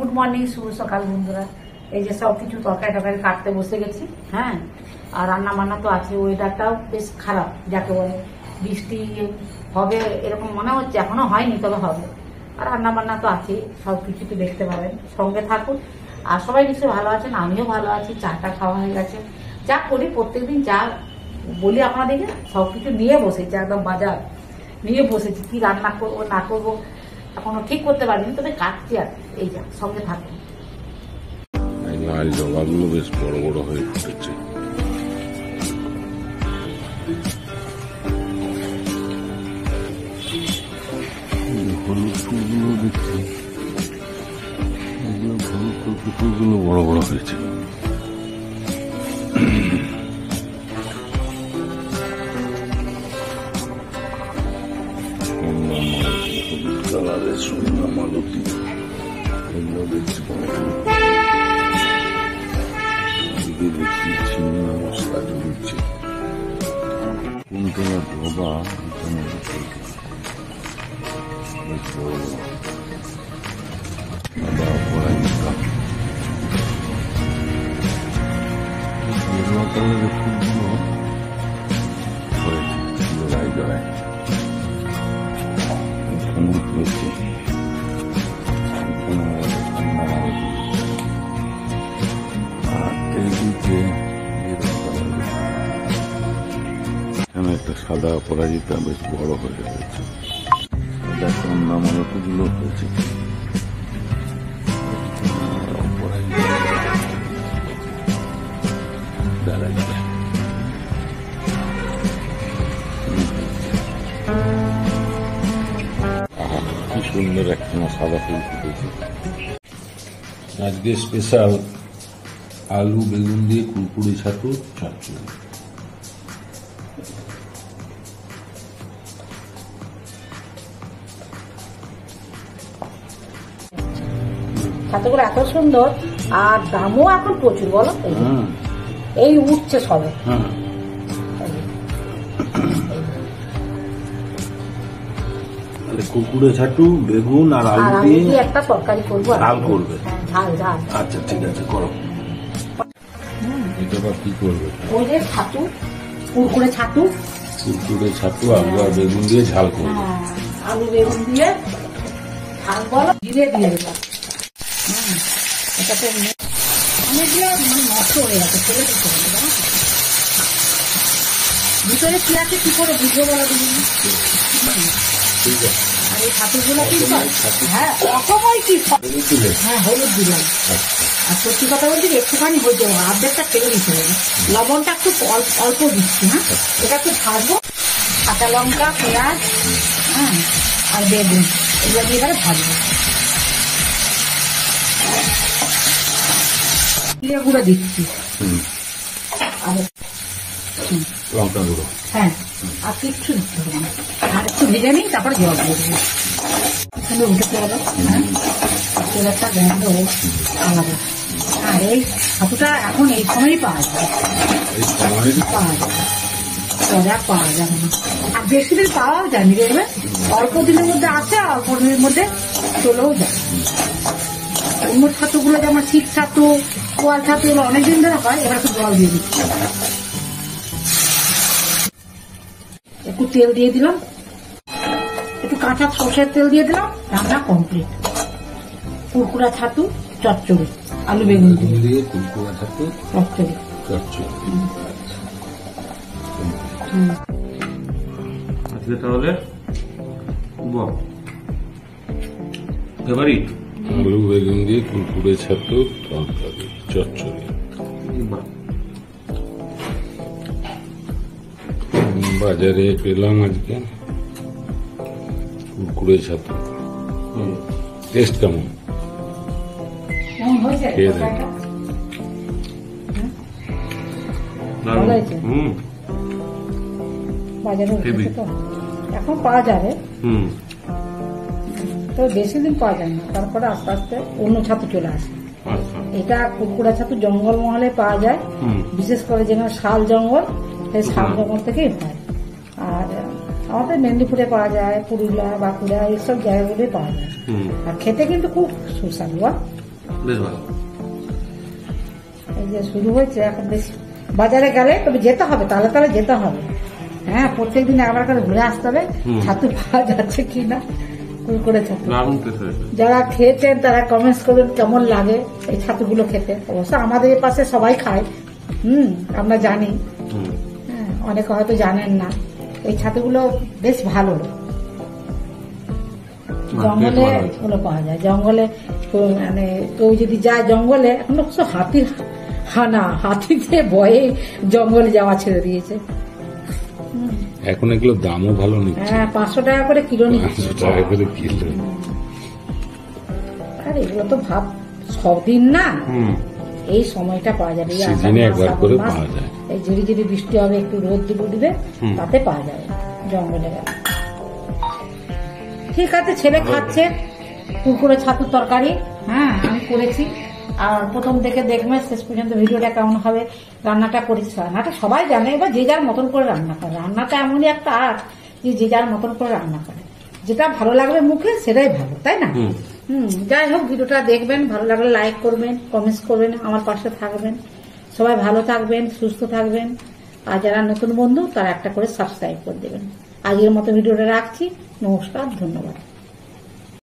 Good morning, শুভ সকাল বন্ধুরা। এই যে সব কিছু তরকারি টরকারি কাটতে বসে গেছি। হ্যাঁ, আর রান্না বান্না তো আছে। ওয়েদারটাও বেশ খারাপ, যাকে বলে বৃষ্টি হবে এরকম মনে হচ্ছে, এখনো হয়নি তবে হবে। আর রান্না বান্না তো আছে, সব কিছু তো দেখতে পাবেন, সঙ্গে থাকুন। আর সবাই নিশ্চয়ই ভালো আছেন, আমিও ভালো আছি। চাটা খাওয়া হয়ে গেছে। যা করি প্রত্যেকদিন যা বলি আপনাদেরকে, সব কিছু নিয়ে বসেছি, একদম বাজার নিয়ে বসেছি। কি রান্না করবো না করবো এখনো ঠিক করতে পারিনি, তবে কাটছি। আর এই যা, সঙ্গে থাকুন। লাল জবাগুলো বেশ বড় বড় হয়ে ফুটেছে। হলুদ ফুলগুলো দেখছি, হলুদ ফুলগুলো বড় বড় হয়েছে। হলুদ কালারের সন্ধ্যা মালতী, এগুলো দেখছি বড় বড়। দেখছি ছিন্না মশলা ঝুলছে, কুন্তলা ধোবা এখানে ফুলগুলো হয়েছে জোড়ায় জোড়ায়, এখানে হয়েছে আর এইদিকে এখানে একটা সাদা অপরাজিতা বেশ বড় হয়ে রয়েছে। সাদা কন্যা মালতীগুলো হয়েছে। কি সুন্দর একখানা সাদা ফুল ফুটেছে। আজকে স্পেশাল আলু বেগুন দিয়ে কুরকুরি ছাতু চচ্চড়ি। ছাতুগুলো এত সুন্দর, আর দামও এখন প্রচুর, বলো। এই উঠছে সবে। কুরকুরে ছাতু বেগুন আর আলু দিয়ে একটা তরকারি করবো, ঝাল করবে। ঝাল ঝাল। আচ্ছা ঠিক আছে, করো। এটা আবার কি করবে? ওই যে ছাতু, কুরকুরে ছাতু, কুরকুরে ছাতু আলু আর বেগুন দিয়ে ঝাল করবে। আলু বেগুন দিয়ে ঝাল, বলো। জিরে দিয়ে দিলাম। এটাতে অনেক দিয়ে মানে নষ্ট হয়ে গেছে, ছেলে দিতে হবে, জানো তো। ভিতরে কি আছে কি করে বুঝবো বলা দিবি। আর এই ছাতুগুলো কি, হ্যাঁ অসময় কি, হ্যাঁ হলুদ দিলাম। আর সত্যি কথা বলছি, একটুখানি হইতে হবে, আর্ধেকটা ফেলে দিতে হবে। লবণটা একটু অল্প দিচ্ছি। হ্যাঁ, এটা একটু ভাজবো। কাঁচা লঙ্কা, পেঁয়াজ, হ্যাঁ আর বেগুন, এগুলো দিয়ে এবারে ভাজবো। জিরে গুঁড়ো দিচ্ছি, আর লঙ্কা গুঁড়ো, হ্যাঁ, আর কিচ্ছু দিতে হবে না। আর একটু ভেজে নিই, তারপরে জল দিয়ে দেবো। এখানে উঠে হবে, হ্যাঁ, তেলেরটা গন্ধ আলাদা। আর এই ছাতুটা এখন এই সময়ই পাওয়া যায়, পাওয়া যায়, পাওয়া যাবে না। আর বেশি দিন পাওয়াও যায়নি, দেখবে অল্প দিনের মধ্যে আসে, অল্প দিনের মধ্যে চলেও যায়। অন্য ছাতুগুলো যেমন শীত ছাতু, পোয়াল ছাতু, এগুলো অনেকদিন ধরে হয়। এবার একটু জল দিয়ে দিচ্ছি, একটু তেল দিয়ে দিলাম, একটু কাঁচা সর্ষের তেল দিয়ে দিলাম। রান্না কমপ্লিট। কুরকুরা ছাতু চচ্চড়ি, আলু বেগুন দিয়ে কুরকুরা ছাতু চচ্চড়ি। আজকে তাহলে ফেভারিট আলু বেগুন দিয়ে কুরকুরে ছাতু তরকারি চচ্চড়ি। বাজারে পেলাম আজকে কুরকুরে ছাতু। টেস্ট কেমন? খেয়ে দেখ। বাজারে উঠেছে তো, এখন পাওয়া যাবে, তো বেশি দিন পাওয়া যায় না। তারপরে আস্তে আস্তে অন্য ছাতু চলে আসে। এটা কুরকুরা ছাতু জঙ্গল মহলে পাওয়া যায়, বিশেষ করে যেখানে শাল জঙ্গল, সেই শাল জঙ্গল থেকেই পায়। আর আমাদের মেদিনীপুরে পাওয়া যায়, পুরুলিয়া, বাঁকুড়া, এইসব জায়গাগুলোই পাওয়া যায়। আর খেতে কিন্তু খুব সুস্বাদু। বেশ ভালো। এই যে শুরু হয়েছে এখন, বেশ বাজারে গেলে তবে যেতে হবে, তাহলে তাহলে যেতে হবে। হ্যাঁ, প্রত্যেকদিন একবার করে ঘুরে আসতে হবে ছাতু পাওয়া যাচ্ছে কিনা, কুরকুরে ছাতু। দারুণ টেস্ট হয়েছে। যারা খেয়েছেন তারা কমেন্টস করবেন কেমন লাগে এই ছাতুগুলো খেতে। অবশ্য আমাদের পাশে সবাই খায়, আমরা জানি। হ্যাঁ, অনেকে হয়তো জানেন না, এই ছাতুগুলো বেশ ভালো। জঙ্গলে ওগুলো পাওয়া যায়, জঙ্গলে মানে কেউ যদি যায় জঙ্গলে, এখন অবশ্য হাতির হানা, হাতিতে ভয়ে জঙ্গলে যাওয়া ছেড়ে দিয়েছে। এখন এগুলো দামও ভালো নিচ্ছে, হ্যাঁ, 500 টাকা করে কিলো নিচ্ছে। 500 টাকা করে কিলো। আর এগুলো তো ভাব সবদিন না, এই সময়টা পাওয়া যাবে, এই আষাঢ় সিজনে মাস, একবার শ্রাবণ করে মাস, পাওয়া যায়। এই ঝিরি ঝিরি বৃষ্টি হবে, একটু রোদ উঠবে, তাতে পাওয়া যাবে জঙ্গলে গেলে। ঠিক আছে, ছেলে খাচ্ছে কুকুরে ছাতুর তরকারি। হ্যাঁ, আমি করেছি। আর প্রথম থেকে দেখবেন শেষ পর্যন্ত ভিডিওটা কেমন হবে। রান্নাটা করেছি, রান্নাটা সবাই জানে, এবার যে যার মতন করে রান্না করে। রান্নাটা এমনই একটা আর্ট যে যে যার মতন করে রান্না করে, যেটা ভালো লাগবে মুখে সেটাই ভালো, তাই না? যাই হোক, ভিডিওটা দেখবেন, ভালো লাগলে লাইক করবেন, কমেন্টস করবেন, আমার পাশে থাকবেন। সবাই ভালো থাকবেন, সুস্থ থাকবেন। আর যারা নতুন বন্ধু তারা একটা করে সাবস্ক্রাইব করে দেবেন। আজকের মতো ভিডিওটা রাখছি। নমস্কার, ধন্যবাদ।